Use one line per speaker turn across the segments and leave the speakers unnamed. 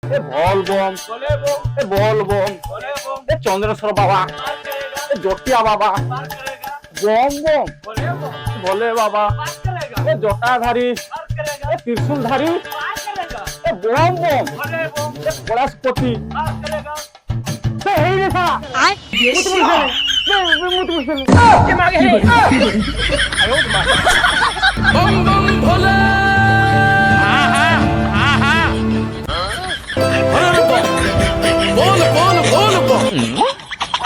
এ বল bomb এ বল bomb এ চন্দ্রেশ্বর বাবা এ জটিয়া বাবা bomb bomb বলে বাবা এ জটাধারী এ ত্রিশূলধারী এ বম বম এ পলাশপতি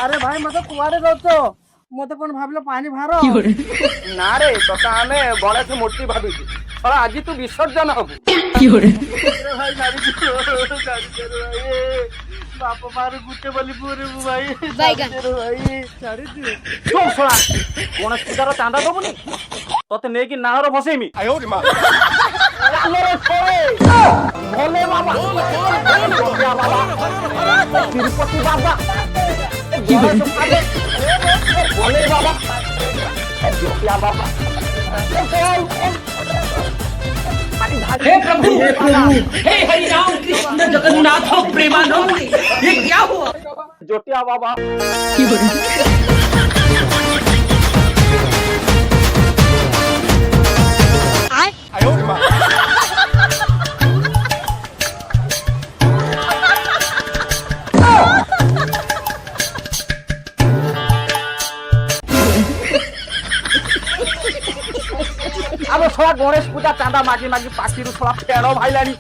अरे भाई मतलब कुआरे जाओ मते कोन भाबलो पानी भारो
ना रे तोता आमे गणेश मूर्ति भाबिଛୁ साला आज तू विसर्जन हबु
अरे भाई गाड़ी बाप मारू गुटे बोली पूरे भाई भाई छाड़ी दे
चुप साला गणेश पूजार चांदा दबुनी तोते ने कि नाहर फसेमी आयो रे मां आलो रे छोरे भोले बाबा भोले बाबा तिरुपति बाबा भोले बाबा जोतिया बाबा
हे प्रभु हे हरि राम कृष्ण जगन्नाथ प्रेमानंद ये क्या हुआ?
जोतिया बाबा आयो रे मां अब थोड़ा गणेश पूजा चांदा मागी मागी पार्टी थोड़ा पेड़ो भाई लानी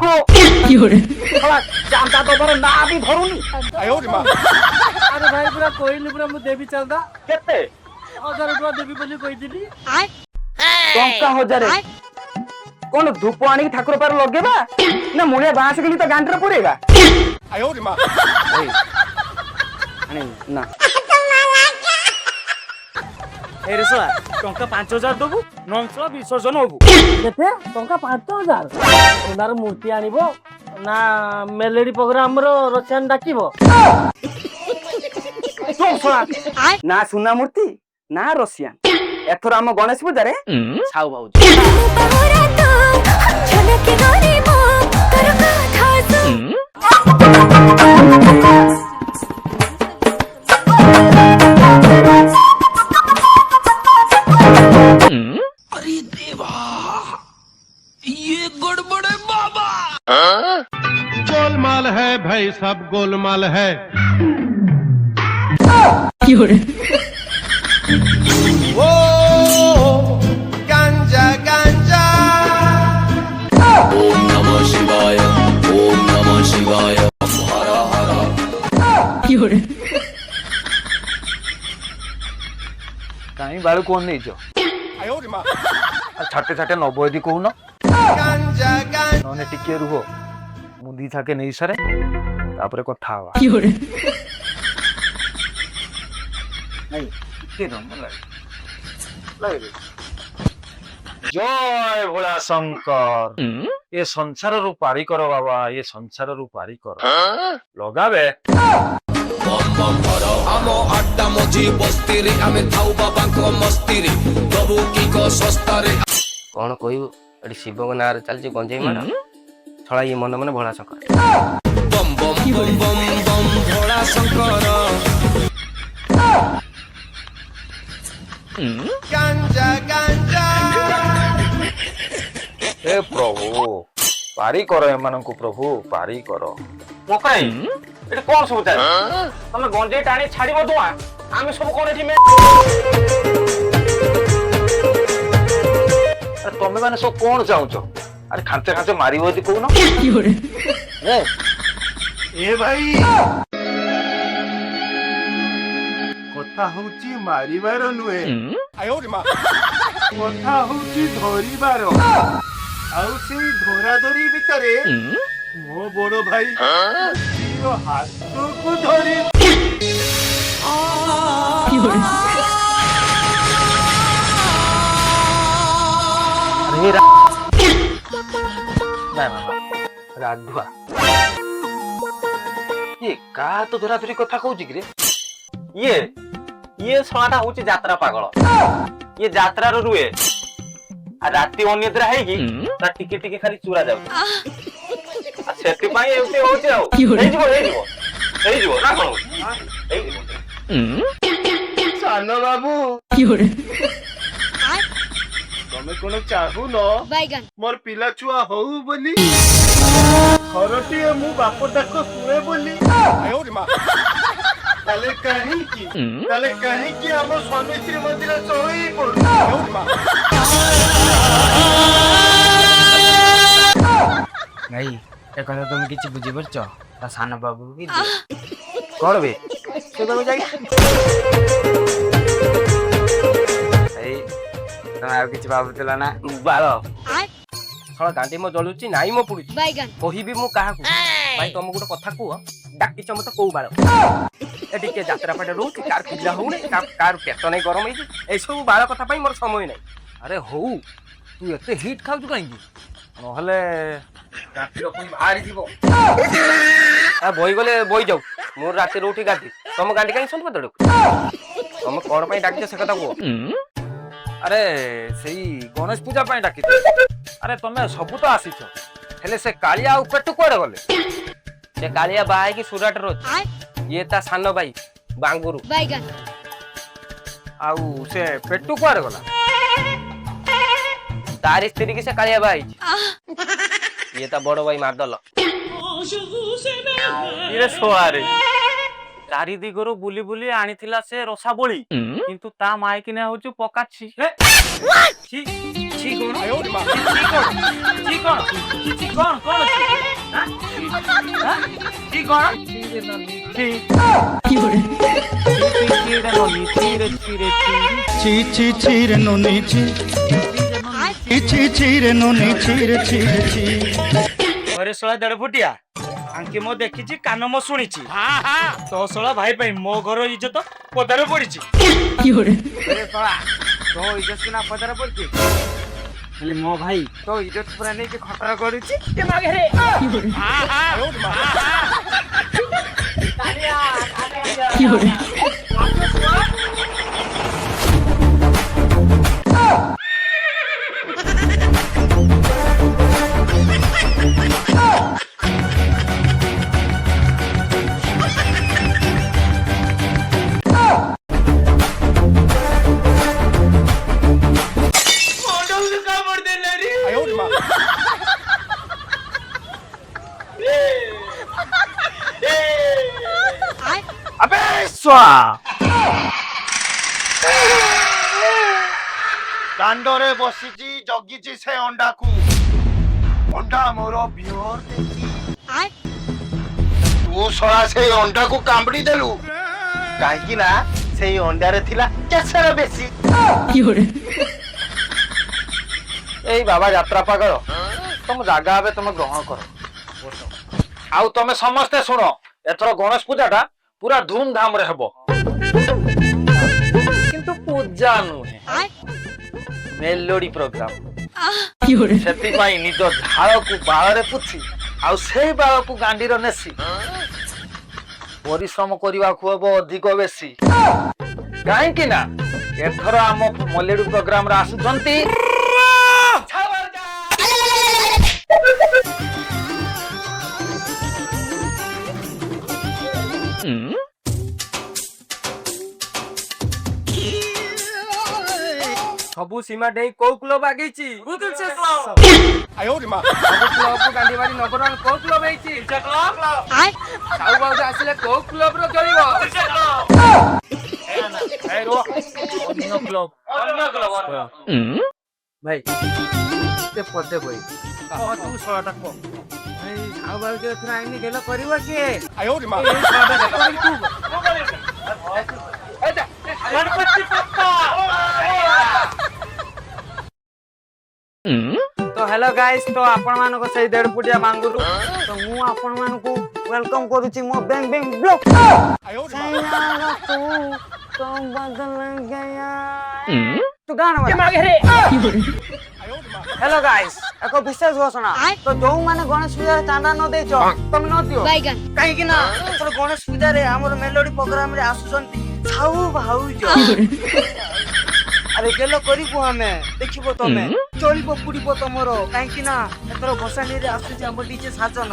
थोड़ा चांदा तो बरो ना भी धरुनी आयो रे मां
अरे भाई पूरा कोई नहीं पूरा मु देवी चलदा
केते
1000 रुपया देवी बोली कहि दिली
टंका हजार कोन धूप आनी ठाकुर पर लगेबा ना मुळे बांस गली तो गांडरे पुरेबा आयो रे मां अरे ना ए रे सोआ टंका 5000 दबु नंसला विसर्जन होबु
केते टंका 5000 उनार मूर्ति आनिबो ना मेलेडी प्रोग्राम रो रचन डाकिबो
तो सोआ ना सुना मूर्ति ना रसियान एथर हम गणेश पूजा रे छाउ भाउजी
अरे देवा ये गड़बड़ है बाबा।
गोलमाल है भाई सब गोलमाल है।
ओ गांजा गांजा
ओम नमः शिवाय ओम नमः शिवाय हर हर
काई बाळू कोन नै जो आयो रे मां छाटे छाटे नबो यदि कहू न
गांजा गांजा
नने टिके रुहो मुदी थाके नै सरे तापरे कथा हवा नहीं के न लागे जय भोला शंकर ये संसार रु पारी करो बाबा ये संसार रु पारी करो लगाबे
बम बम हर आमो अड्डा मजी बस्तीरे आमे थाउ बाबांक मस्तीरे प्रभु की को सस्तारे
कौन कहू एटी शिव ना चलती गंजेई मार छड़ा ये मन मन भोला शंकर
बम बम बम बम बम भोला शंकर
गांजा गांजा
हे प्रभु पारी करो एमानंकु प्रभु पारी करो मोकाई एटी कोन सब चाहि तमे गंजे टाणी छाड़ीबो दुआ आमे सब कोन एटी अरे तमे माने सब कोन चाहुचो अरे खांचे खांचे मारिबो यदि कहू न
ए भाई कथा होची मारिबार नुहे
आयो रे मां
कथा होची धरिबार आउ से धरा धरी भितरे मो बड़ भाई जीरो हाथ को धरी
अरे ना राघवा ये का तो धरा धरी कथा कहूची कि रे ये सणाटा होची यात्रा पागल ये यात्रा रो रुए आ राती अनिद्रा है कि ता टिके टिके खाली चूरा जाउ आ ସେଥିପାଇଁ ଏମିତି ହଉଛି ଆଉ ହେଇଯିବ ହେଇଯିବ ହେଇଯିବ ନା କଣ ହେଇଯିବ
ସାନ ବାବୁ ତମେ କଣ ଚାହୁଁନ ମୋର ପିଲା ଛୁଆ ହଉ ବୋଲି ଥରଟିଏ ମୁଁ ବାପ ଡାକ ଶୁଣେ ବୋଲି ତାହେଲେ କାହିଁକି ଆମ ସ୍ୱାମୀ ସ୍ତ୍ରୀ ମନ୍ଦିର ଚଳେଇ ପଡୁ
ଭାଇ ଏ କଥା ତମେ କିଛି ବୁଝିପାରୁଛ ତା ସାନ ବାବୁ କି
କଣ ବେ ସେ କହିବ ଯାଇ
ଭାଇ ତମେ ଆଉ କିଛି ଭାବୁଥିଲ ନା
ବାଳ ଶଳା ଗାଣ୍ଡି ମୋ ଜଳୁଛି ନାଇଁ ମୋ ପଡୁଛି କହିବି ମୁଁ କାହାକୁ ଭାଇ ତମେ ଗୋଟେ କଥା କୁହ ଡାକିଛ ମତେ କୋଉ ବାଳ ଏ ଟିକେ ଯାତ୍ରା ପାଟେ ରହୁଛି କାର ପିଲା ହଉନି କାର ପେଟ ନାଇଁ ଗରମ ହେଇଛି ଏଇସବୁ ବାଳ କଥା ପାଇଁ ମୋର ସମୟ ନାହିଁ ଆରେ ହଉ ତୁ ଏତେ ହିଟ୍ ଖାଉଛୁ କାହିଁକି ନହେଲେ ବାହାରି ଯିବ ବହି ଗଲେ ବହି ଯାଉ ମୋର ରାତିରେ ଉଠି ଗାଧି ତମ ଗାଣ୍ଡି କାହିଁକି ଶୁଣିବ ତଡ଼କୁ ତମେ କଣ ପାଇଁ ଡାକିଛ ସେ କଥା କୁହ
ଆରେ ସେଇ ଗଣେଶ ପୂଜା ପାଇଁ ଡାକିଛ ଆରେ ତମେ ସବୁ ତ ଆସିଛ
ହେଲେ ସେ କାଳିଆ ଆଉ ପେଟୁ କୁଆଡେ ଗଲେ ସେ କାଳିଆ ବାହା ହେଇକି ସୁରାଟରେ ଅଛି ଇଏ ତା ସାନ ଭାଇ ବାଙ୍ଗୁରୁ ଆଉ ସେ ପେଟୁ କୁଆଡେ ଗଲା ତାରି ସ୍ତ୍ରୀ କି ସେ କାଳିଆ ବାହା ହେଇଛି ଇଏ ତା ବଡ ଭାଇ ମାଦଲ
ଇରେ ଶୋଆରେ ଚାରି ଦିଗରୁ ବୁଲି ବୁଲି ଆଣିଥିଲା ସେ ରସାବଳି କିନ୍ତୁ ତା ମାଇକିନା ହଉଛି ପକାଛି
अरे सोला देड़ फुटिया आंकी मो देखिची कान मो सुनिची तो सोला भाई भाई मो घर इज्जत पदारे पड़ीची
अरे सोला तो इज्जत ना पदर पड़ती हेले मो भाई तो इज्जत पूरा नहीं के खतरा करूची के मागे रे
दांडरे बसीची जगीची से अंडा को अंडा मोर बियर तू सोला से अंडा को कांबड़ी देलु काहे ना से अंडा रे थिला केसर बेसी
ए बाबा यात्रा पागल तुम जागा आबे तुम ग्रहण करो आउ तमे समस्ते सुनो एथर गणेश पूजाटा पूरा धूमधाम रे हबो किंतु पूजा नुहे मेलोडी प्रोग्राम सेति पाई निज झाळ को बाळरे पुछि आउ सेही बाळ को गांडीर नेसी परिश्रम करिवा को हबो अधिक बेसी काहे कि ना एथर हम मेलोडी प्रोग्राम रे आसुचंती
सबु सीमा डेई को क्लब आगेची बुदुल से क्लब
आयो रे मां
क्लब को गांडीवाड़ी नगर को क्लब हेची क्लब साउ बाउ आसिले को क्लब रो जळिबो
ए रो अन्य क्लब
भाई ते पदे भाई
तू सोटा को
भाई साउ बाउ के थरा आइनी गेला करबो के
आयो रे मां
गणपति पप्पा
तो हेलो गाइस तो आपण मान को सही डेढ़ फुटिया मांगुरु तो मु आपण मान को वेलकम करूची मो बैंग बैंग ब्लॉक
आयो रे मां
तो बदल गया तू गाना मागे रे हेलो गाइस एको विशेष घोषणा तो जो माने गणेश पूजा रे चांदा न देचो तुम न दियो काहे कि ना तो गणेश पूजा रे हमर मेलोडी प्रोग्राम रे आसुसंती साउ भाउजो ଆରେ ଗେଲ କରିବୁ ଆମେ ଦେଖିବ ତମେ ଚଳିବ ପୁଡ଼ିବ ତମର କାହିଁକି ନା ଏଥର ଭସାଣିରେ ଆସୁଛି ଆମ ଡିଜେ ସାଜନ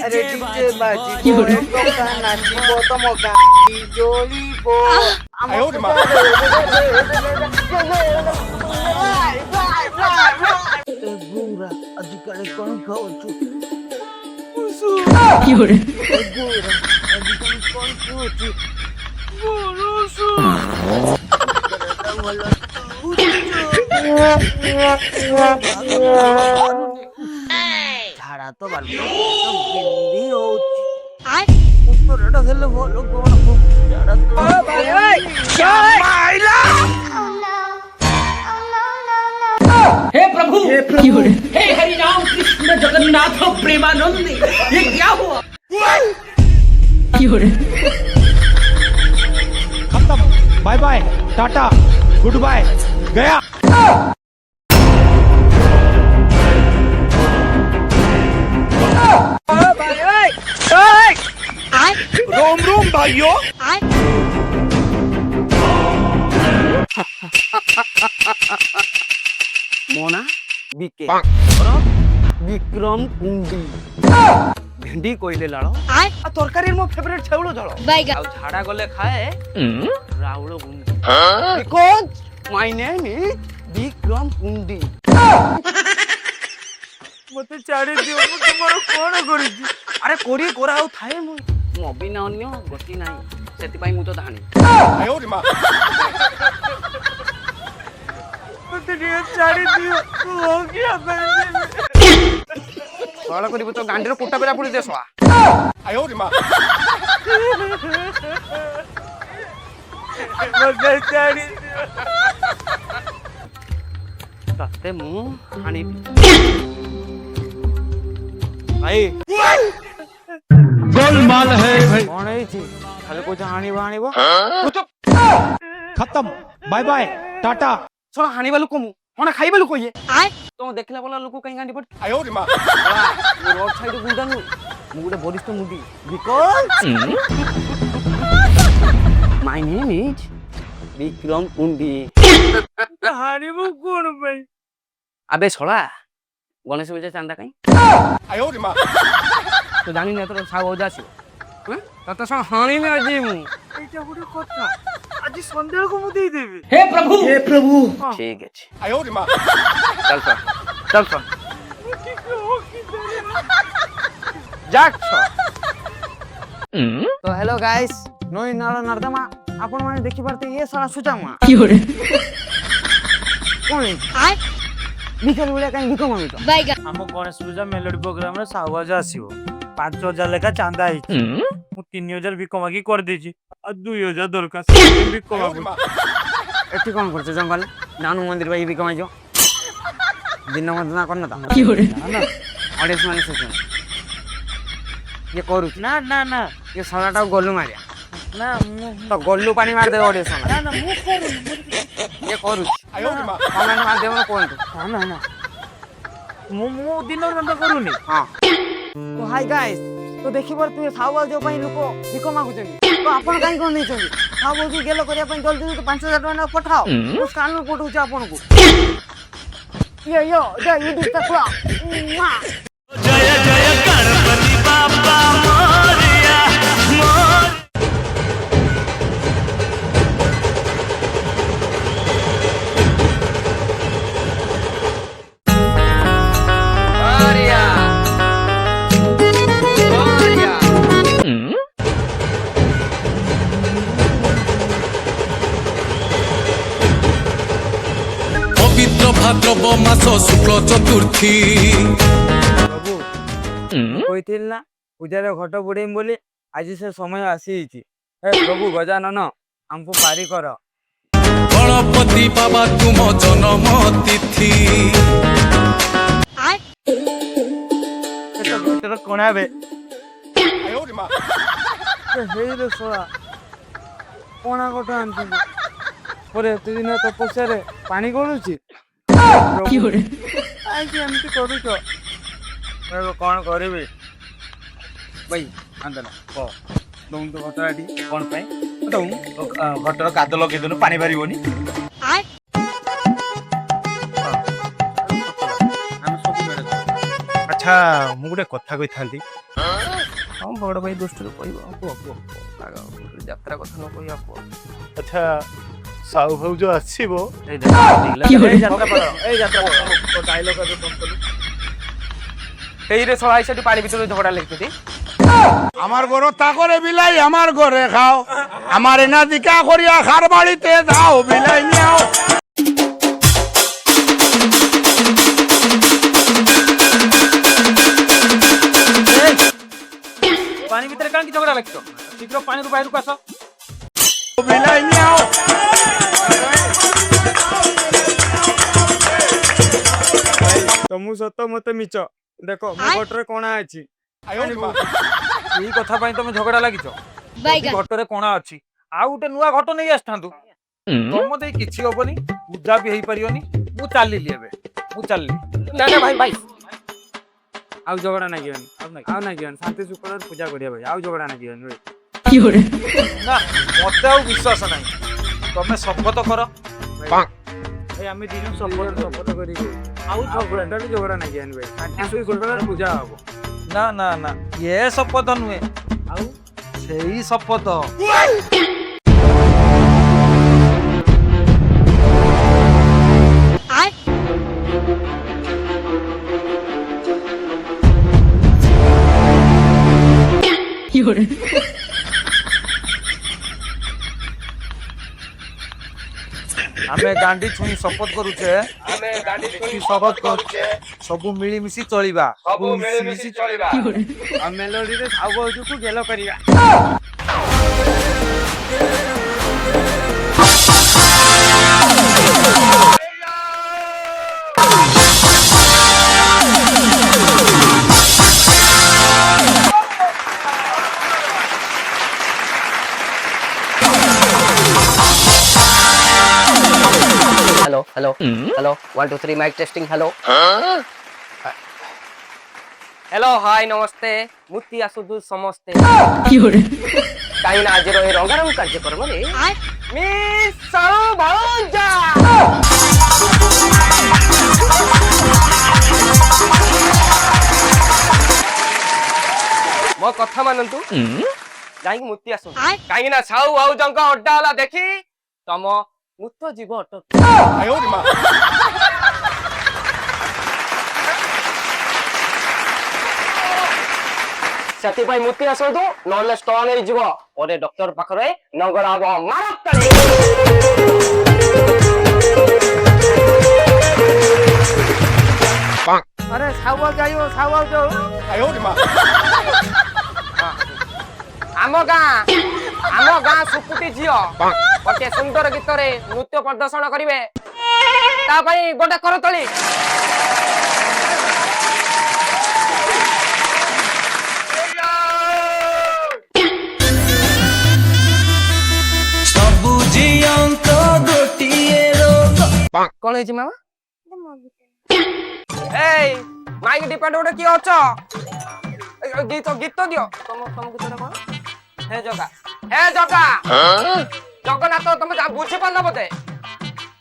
ଆରେ ଡିଜେ ବାଜିବ ଟଙ୍କା ନାଚିବ ତମ ଗାଁ ଜଳିବ ଆମ ଗୁରା ଆଜିକାଲି କଣ ଖାଉଛୁ ଆଜିକାଲି କଣ ଖାଉଛୁ ଝାଡା ତ ବାଲ୍ଟି ଗିନ୍ଦି ହଉଛି ଉତ୍ତରଟା ଦେଲେ ଭଲ କଣ ଝାଡା
हे प्रभु हे हरि राम कृष्ण जगन्नाथ प्रेमानंद ये क्या हुआ
खत्म बाय बाय टाटा गुड बाय गया
रोम रोम भाइयों
मोना बीके विक्रम कुंडी भेंडी कोइले लाଳ आ ତରକାରୀ ମୋ ଫେଭरेट ଛେଉଳ ଝଳ ଆଉ ଝାଡା ଗଲେ ଖାଏ ରାଉଳ ଗୁଣ୍ଡି because my name is Vikram Kundi ମତେ ଛାଡି ଦିଅ ମୁଁ ତୁମର କଣ କରିଛି ଆରେ କୋରି କୋରା ଆଉ ଥାଏ ମୁଁ ଅବିନା ଅନ୍ୟ ଗତି ନାହିଁ ସେଥିପାଇଁ ମୁଁ ତ ଧାଣି ମତେ ଟିକେ ଛାଡି ଦିଅ କଳ କରିବୁ ତ ଗାଣ୍ଡିର କୁଟା ବେଲା ପୁଣି ଦେଶ ମତେ ଛାଡି ତତେ ମୁଁ ଆଣିବି ଭାଇ
गोलमाल है भाई
କଣ ହେଇଛି ଖାଲି କହୁଛ ଆଣିବ ଆଣିବ
खत्म बाय बाय टाटा
ଶୁଣ ହାଣିବା ଲୋକ ମୁଁ କଣ ଖାଇବା ଲୋକ ଇଏ ତମ ଦେଖିଲା ଭଲ ଲୋକ କାହିଁ ଗାଣ୍ଡି ପଡି ରୋଡ ସାଇଡ ଗୁଣ୍ଡା ନୁହେଁ ମୁଁ ଗୋଟେ ବରିଷ୍ଠ ମୁଣ୍ଡି because my name is Vikram Kundi ହାଣିବୁ କଣ ପାଇଁ ଆବେ ଶଳା ଗଣେଶ ପୂଜା ଚାନ୍ଦା କାଇଁ ତୁ ଜାଣିନି ଏଥର ସାଉ ଭଜା ଆସିବ ତତେ ଶୁଣ ହାଣିବି ଆଜି ମୁଁ ଏଇଟା ଗୋଟେ କଥା ଆଜି ସନ୍ଧ୍ୟାକୁ ମୁଁ ଦେଇଦେବି
हे प्रभु
ठीक है चल चल चल जाक तो हेलो गाइस नई नाल नर्दमा आपण माने देखि पारते ये साला सुचामा कोन बिकल बोले काई बिको मामी तो
ଆମ ଗଣେଶ ପୂଜା ମେଲୋଡି ପ୍ରୋଗ୍ରାମ ରେ ସାହବାଜ ଆସିବ 5000 ଲେଖା ଚାନ୍ଦା ହେଇଛି ମୁଁ 3000 ଭିକ ମାଗି କରିଦେଇଛି ଆଉ 2000 ଦରକାର ଭିକ ମାଗୁ
एठी कोन करछ जंगल नानु मंदिर भाई बिको माजो दिन मदना करना ता ऑडियंस माने सोचो ये करू
ନା ନା ନା
ये सालाटा गोलू मारिया
ନା ମୁଁ
तो गोलू पानी मार दे ऑडियंस
ନା ନା ମୁଁ କରୁନି
ये करू कमेंट मार दे कोन
ନା ନା ନା ମୁଁ ଦିନ ବନ୍ଦ କରୁନି
हां तो हाय गाइस तो देखि पर तू साउबाज जो पई लोक भिको मागुचनी तो आपण काई कोन नै छनी साउबाज गेलो करिया पई जल्दी तो 5000 टका पठाओ तो स्कैनर पठौछ आपन को यो जय यूट्यूब तक ला
जय जय गणपति बाबा मोरिया
পবিত্র ভাদ্রব মাস শুক্ল চতুর্থী
बाबू কইতিল না পূজারে ঘট বুড়েম বলি আজি সে সময় আসিছি হে প্রভু গজানন আমকু পারি কর
গণপতি বাবা তুম জন্ম তিথি
এটা কোনাবে
ହେଇରେ ଶଳା କଣା ଗୋଟେ ଆଣିଥିଲି ପରେ ଏତେ ଦିନ ତପସ୍ୟାରେ ପାଣି ଗଳୁଛି କାହିଁକି ଏମିତି କରୁଛ କଣ କରିବି ଭାଇ ଆନ୍ଦଲା କହ ଦଉଁ ତ ଘଟଣାଟି କଣ ପାଇଁ
ଘଟର କାଦ ଲଗେଇଦେନୁ ପାଣି ବାହାରିବନି।
ଆଚ୍ଛା ମୁଁ ଗୋଟେ କଥା କହିଥାନ୍ତି।
ହଁ ବଡ ଭାଇ ଦୃଷ୍ଟିରୁ କହିବ କୁହ କୁହ ଯାତ୍ରା କଥା ନ କହିବା କୁହ।
ଆଚ୍ଛା ସାହୁ ଭାଉଜ ଆସିବ?
সেইরে সবাই সেটি পানি ভিতরে ঝগড়া লেগেছে।
আমার ঘরে তা করে বিলাই আমার ঘরে খাও, আমার এনা দিকা করিয়া খার বাড়িতে যাও বিলাই নিয়াও।
ପାଣି ଭିତରେ କାହିଁକି ଝଗଡ଼ା ଲାଗିଛ? ଶୀଘ୍ର ପାଣିରୁ ବାହାରକୁ ଆସ।
বিলাই নিয়াও।
ତମକୁ ସତ ମତେ ମିଛ। ଦେଖ ମୋ ଘଟରେ କଣା ଅଛି। ଏଇ କଥା ପାଇଁ ତମେ ଝଗଡ଼ା ଲାଗିଛ? ଘଟରେ କଣା ଅଛି, ଆଉ ଗୋଟେ ନୂଆ ଘଟ ନେଇ ଆସିଥାନ୍ତୁ। ତମ ଦେଇ କିଛି ହବନି, ପୂଜା ବି ହେଇପାରିବନି। ମୁଁ ଚାଲିଲି ଏବେ, ମୁଁ ଚାଲିଲି।
না না ভাই ভাই
ଆଉ ଝଗଡ଼ା ନାଗିବନି, ଆଉ ନାଗିବନି। ଶାନ୍ତି ଶୃଙ୍ଖଳାରେ ପୂଜା କରିବା ଭାଇ, ଆଉ ଝଗଡ଼ା ନାଗିବନି ଭାଇ। ନା ମତେ ଆଉ ବିଶ୍ୱାସ ନାହିଁ। ତମେ ଶପଥ କର ଭାଇ, ଆମେ ଦି ଜଣ ଶପଥ କରିକି ଆଉ ଝଗଡ଼ା ନାଗିବନି ଭାଇ। ଶାନ୍ତି ଶୃଙ୍ଖଳାରେ ପୂଜା ହବ। ନା ନା ନା, ଏ ଶପଥ ନୁହେଁ, ଆଉ ସେଇ ଶପଥ। ଆମେ ଗାଣ୍ଡି ଛୁଇଁ ଶପଥ କରୁଛେ, ସବୁ ମିଳିମିଶି ଚଳିବା, ମିଳିମିଶି ଚଳିବା। ଆଉ ମେଲୋଡିରେ ସାହୁ ଭାଉଜକୁ ଗେଲ କରିବା।
Hello hello hello 1 2 3 mike testing hello hello hi नमस्ते मुक्ति आसुदु समस्ते काई ना आज रे रंगारंग कार्यक्रम रे मिस साहू भाऊजा मो कथा मानंतु जाई मुक्ति आसु काई ना साहू भाऊजंका अड्डा वाला देखी तम मुक्त जीव अट ସେଥିପାଇଁ ମୁତି ଆସନ୍ତୁ ନହେଲେ ଷ୍ଟୋନ୍ ହେଇଯିବ ପରେ ଡକ୍ଟର ପାଖରେ ନଗର ହବ ମାରତାଳି।
अरे साहू जाइयो साहू जाओ
ଆମ ଗାଁ ସୁକୁଟି ଝିଅ ଗୋଟେ ସୁନ୍ଦର ଗୀତରେ ନୃତ୍ୟ ପ୍ରଦର୍ଶନ କରିବେ ତା ପାଇଁ ଗୋଟେ କରତଳି। କଣ ହେଇଛି ମାମା? ଏଇ ମାଇକ ଡିପେଣ୍ଡ ଗୋଟେ କିଏ ଅଛ? ଗୀତ ଦିଅ ତମ ଗୀତଟା କଣ? हे जगा जगन्नाथ तुम बुझी पार बोधे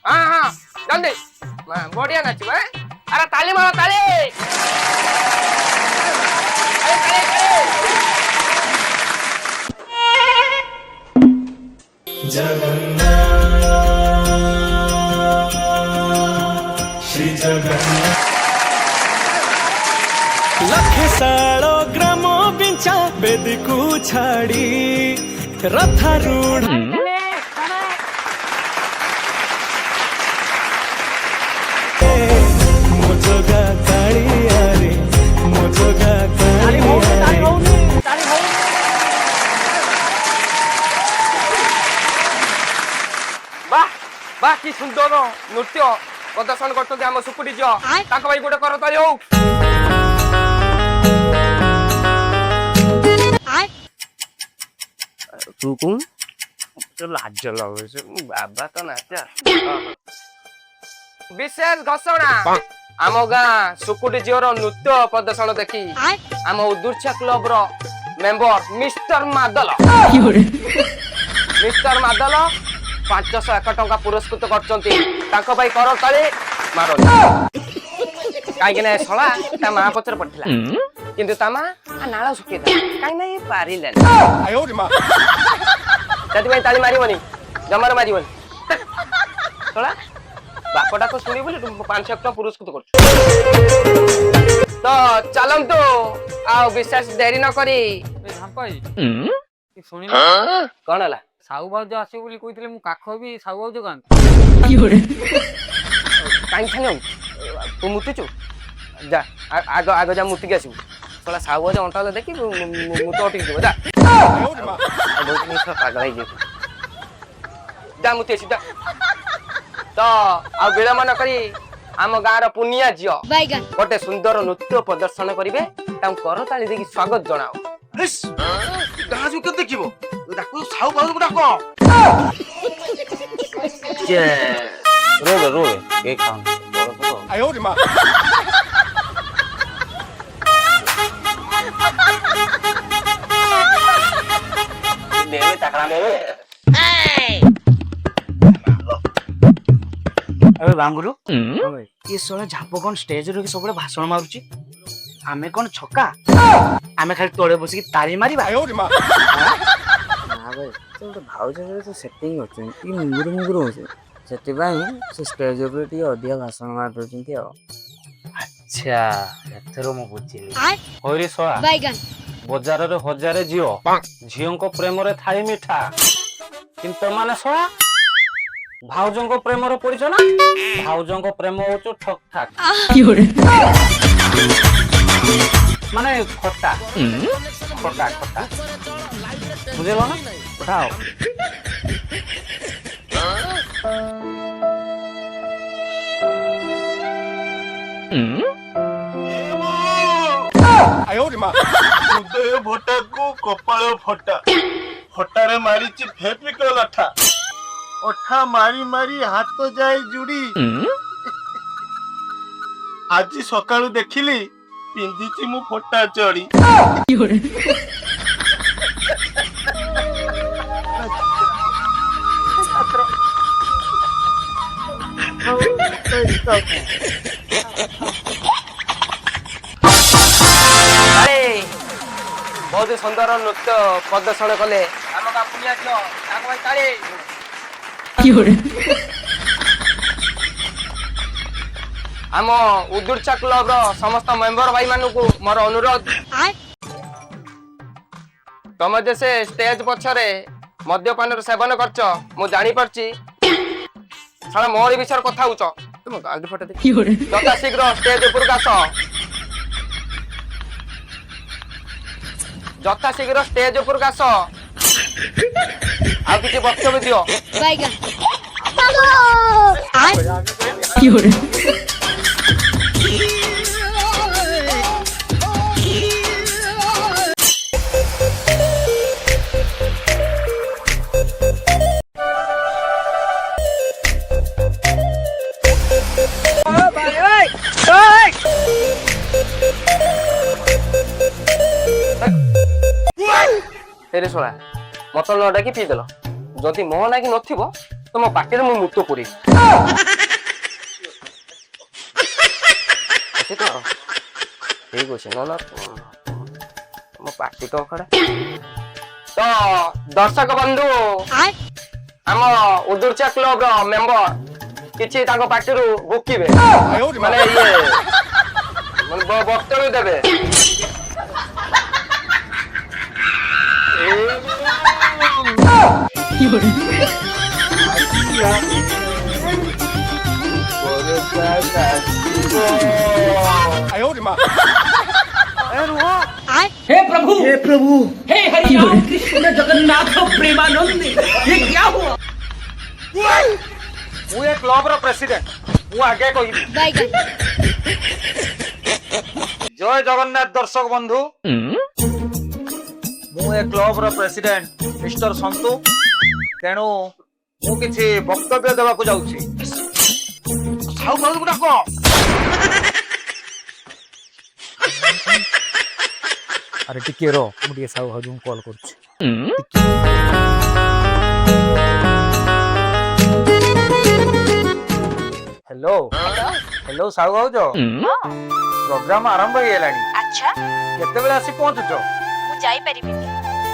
हाँ हाँ जल्दी बढ़िया नाचब अरे ताली मारो ताली
श्री जगन्नाथ लखे सालो ग्राम बिंचा बेदी को छाड़ी रथारूढ़ मोजोगा कालियारे मोजोगा कालियारे
वाह वाह की सुंदर नृत्य प्रदर्शन करते आम सुकुटी झील भाई गोटे कर तली हो तू कौन
लाज लगे
बाबा तो नाचा विशेष घोषणा आम गाँ सुकुटी झील नृत्य प्रदर्शन देखी आम उदूर्छा क्लब रो मेंबर मिस्टर मादल ମିଷ୍ଟର ମାଦଲ 501 ଟଙ୍କା ପୁରସ୍କୃତ କରିଛନ୍ତି ତାଙ୍କ ପାଇଁ କର ତାଳି ମାରନ୍ତୁ କାହିଁକି ନା ଶଳା ତା ମା ପଛରେ ପଡିଥିଲା କିନ୍ତୁ ତା ମା ନାଳ ଶୁଖେଇଥିଲା କାହିଁକି ନା ପାରିଲାନି ସେଥିପାଇଁ ତାଳି ମାରିବନି ଜମାରେ ମାରିବନି ଶଳା ବାପଟା ତ ଶୁଣି ବୋଲି 500 ଟଙ୍କା ପୁରସ୍କୃତ କରୁଛୁ ତ ଚାଲନ୍ତୁ ଆଉ ବିଶେଷ ଡେରି ନ କରି
ଶୁଣି
କଣ ହେଲା
ସାହୁ ଭାଉଜ ଆସିବ ବୋଲି କହିଥିଲେ ମୁଁ କାଖ ବି ସାହୁ ଭାଉଜ ଗାଁ
କାହିଁ ଛାଣିବୁ ତୁ ମୁତୁଛୁ ଯା ଆଗ ଆଗ ଯା ମୁତିକି ଆସିବୁ ଶଳା ସାହୁ ଭାଉଜ ଅଣ୍ଟା ଦେଖି ମୁତ ଅଟିକି ଯିବ ଯା ପାଗଳ ହେଇଯିବ ଯା ମୁତି ଆସିବୁ ଯା ତ ଆଉ ବିଳମ୍ବ ନ କରି ଆମ ଗାଁର ପୁନିଆ ଝିଅ ଗୋଟେ ସୁନ୍ଦର ନୃତ୍ୟ ପ୍ରଦର୍ଶନ କରିବେ ତାଙ୍କୁ କରତାଳି ଦେଇକି ସ୍ୱାଗତ ଜଣାଅ
ଗାଁ ଯୁ କେତେ ଦେଖିବ ତାକୁ ସାହୁ ବାବୁକୁ ଡାକ
ରୋବେ କେକ୍ ଖାଉନି
ଦେବେ ତାକଡ଼ା ଦେବେ
अबे बांगुरु ये सोला झापो कौन स्टेज रे सबले भाषण मारुची आमे कौन छक्का आमे खाली तोड़े बसी ताली मारिबा ना भाई तो भाउज तो सेटिंग होछ ई मुगुरु होछ सेति भाई से स्टेज ऊपर टी अधिक भाषण मार दोचंती आ
अच्छा एथरो मो बुझिली होरी सोआ बजार रे हजार झियो झियों प्रेम रे थाई मिठा किंतु माने सोआ भाउजों को प्रेम रे पड़िछ ना भाउजों को प्रेम होचो ठक ठाक माने खट्टा खट्टा खट्टा बुझेलो ना उठाओ
ହୃଦୟ ଭଟାକୁ କପାଳ ଫଟା ଫଟାରେ ମାରିଛି ଫେବିକଲ ଅଠା ଅଠା ମାରି ମାରି ହାତ ଯାଏ ଜୁଡି ଆଜି ସକାଳୁ ଦେଖିଲି ପିନ୍ଧିଛି ମୁଁ ଫଟା ଚଢି
बहुत सुंदर नृत्य प्रदर्शन कले आम पुनिया झियो ताको भाई ताली आम उदुरचा क्लब रो समस्त मेंबर भाई मानु को मोर अनुरोध तुम जैसे स्टेज पछरे मद्यपान सेवन करछ मु जानी परची साला मोर विषय कथा होछ तुम गाड़ी फटे दे जता शीघ्र स्टेज ऊपर आस जथा शीघ्र स्टेज ऊपर आस आ किसी वक्तव्य दियो तेरे सोला मत न डाकी पी देल जदि मोह नागी नथिबो तो मो पाटी रे मु मुतो पुरी अच्छे तो ठीक अछि न ना मो पाटी तो खड़ा तो दर्शक बंधु हम उदुरचा क्लब रो मेंबर किछि ताको पाटी रो बुकीबे माने ये मन वक्तव्य देबे
हे प्रभु हे हरि राम कृष्ण जगन्नाथ प्रेमानंद ये क्या हुआ
मु ए क्लब रो प्रेसिडेंट मु आगे कहिबी जय जगन्नाथ दर्शक बंधु मु ए क्लब रो प्रेसिडेंट मिस्टर संतु तेणु मु किछि वक्तव्य देबा को जाउछि
ସାହୁ ବାବୁକୁ ଡାକ
अरे टिके रो मु टिके साहू हाजू कॉल करछि हेलो हेलो साहू भाउज प्रोग्राम आरंभ ହେଇଗଲାଣି
अच्छा
କେତେବେଳେ ଆସି ପହଞ୍ଚୁଛ
ମୁଁ ଯାଇପାରିବିନି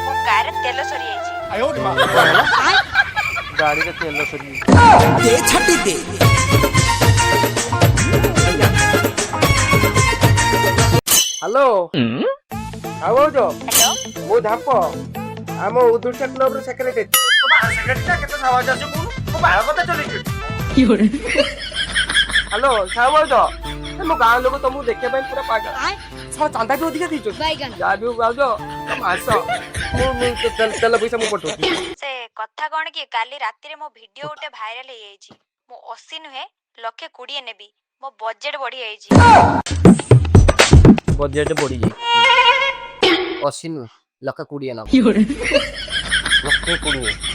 ମୋ କାରରେ ତେଲ ସରିଯାଇଛି
ଗାଡିରେ ତେଲ ସରି
दे छाटी दे
ହ୍ୟାଲୋ ସାହୁ ଭାଉଜ
ହ୍ୟାଲୋ
ମୁଁ ଧାପ ଆମ ଉଦୁର୍ଚା କ୍ଲବର ସେକ୍ରେଟାରୀ ସେକ୍ରେଟାରୀ କେତେ ସାହୁ ଭାଉଜ ଆସିବୁ ମୋ ବାଳ କଥା ଚଲେଇଛୁ ହ୍ୟାଲୋ ସାହୁ ଭାଉଜ ମୋ ଗାଁ ଲୋକ ତମକୁ ଦେଖିବା ପାଇଁ ପୁରା ପାଗଳ ଚାନ୍ଦା ବି ଅଧିକା ଦେଇଛୁ ଯାହା ବି ଭାଉଜ ଆସ ମୁଁ ତେଲ ପଇସା ମୁଁ ପଠଉଛି
ସେ କଥା କଣ କି କାଲି ରାତିରେ ମୋ ଭିଡିଓ ଗୋଟେ ଭାଇରାଲ ହେଇଯାଇଛି ମୁଁ 80 ନୁହେଁ 120 ନେବି ମୋ ବଜେଟ ବଢି ଯାଇଛି
ବଜେଟ ବଢିଯାଇ 80 ନୁହେଁ 120 ନବ
120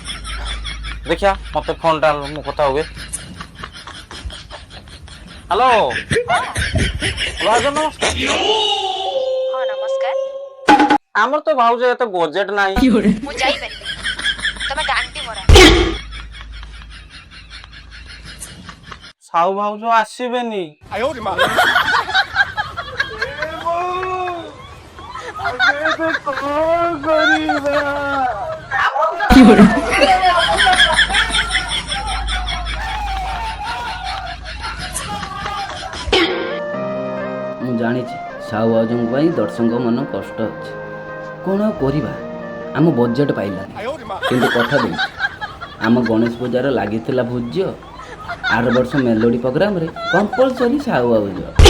ଦେଖିଆ ମତେ ଫୋନ ଟା ମୁଁ କଥା ହୁଏ ହ୍ୟାଲୋ ଭାଉଜ ନମସ୍କାର
ହଁ ନମସ୍କାର
ଆମର ତ ଭାଉଜ ଏତେ ବଜେଟ ନାହିଁ
ମୁଁ ଯାଇପାରିବି ତମେ ଡାଣ୍ଟି ମରା
ସାହୁ ଭାଉଜ ଆସିବେନି
ମୁଁ ଜାଣିଛି ସାହୁ ବାବୁଙ୍କ ପାଇଁ ଦର୍ଶକଙ୍କ ମନ କଷ୍ଟ ଅଛି କ'ଣ ଆଉ କରିବା ଆମ ବଜେଟ୍ ପାଇଲାନି କିନ୍ତୁ କଥା ଦେଉଛି ଆମ ଗଣେଶ ପୂଜାର ଲାଗିଥିଲା ଭୋଜ୍ୟ ଆର ବର୍ଷ ମେଲୋଡି ପ୍ରୋଗ୍ରାମରେ କମ୍ପଲସରି ସାହୁ ବାବୁଜ